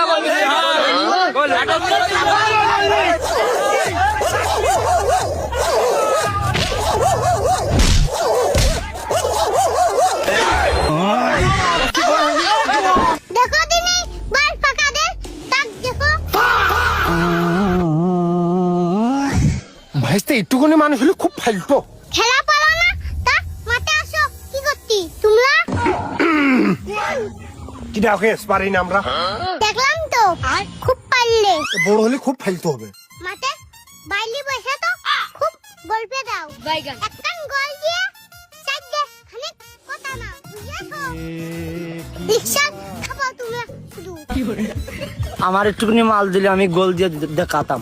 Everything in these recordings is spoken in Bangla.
একটা গোল দিছি গোল দেখো দিনি বার ফাঁকা দে তাক দেখো ভাইস্তে একটুখানি মানুষ হলে খুব ফালতো। খেলা পারো না তা মাঠে আসো কি করতি তোমরা কি দেখে পারি না আমরা, দেখলাম তো খুব পারলে বড় হলে খুব ফালতো হবে। মাঠে বাইলি বসে তো খুব গল্পে দাও একটা গোল দিয়ে সাইড দে খানিক কথা না বুঝেছো রিকশা খাবো তোমরা শুধু আমার একটুখানি মাল দিলে আমি গোল দিয়ে দেখাতাম।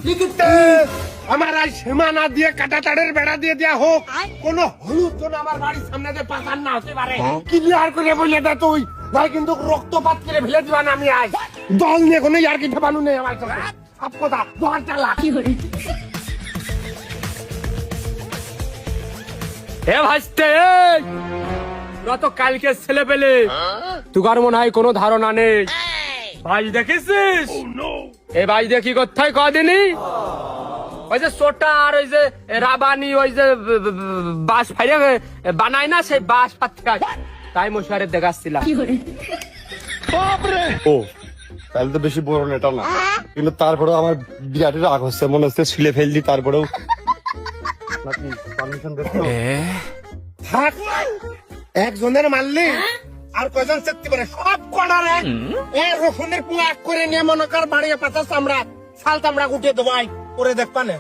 আমার আজ সীমানা দিয়ে কাটা তাড়ের বেড়া দিয়ে দেয়া হোক, কোন হলুদ তো আমার বাড়ির সামনে যে পাতার না হতে পারে ক্লিয়ার করে বলে দে তুই ভাই, কিন্তু রক্তপাত করে ফেলে দিবা না আমি আজ দল নিয়ে কোনো ইয়ার কি ঠেপানো নেই আমার কাছে সব কথা দোকান চালা। হে ভাইস্তে তোরা তো কালকে ছেলে পেলে তুকার মনে হয় কোনো ধারণা নেই। ভাই দেখেছিস এই ভাই দেখি কোথায় কদিনই ওই যে সোটা আর ওই যে রাবানি ওই যে বাঁশ ফাইরে বানায় না সেই বাঁশ পাত্রা তাই মশারে দেখাচ্ছিলাম। ও তাহলে তো বেশি বড় নেটা না, কিন্তু তারপরেও আমার বিরাট রাগ হচ্ছে, মনে হচ্ছে ছিলে ফেললি তারপরেও নাকি পারমিশন দিচ্ছ? থাক একজনের মারলি আর কয়জন চেকতে পারে সব কড়ারে এ রসুনের পুঙ্গা এক করে নিয়ে মনে কর বাড়িয়ে পাতা চামড়া ছাল চামড়া উঠে দেবাই করে দেখবা না।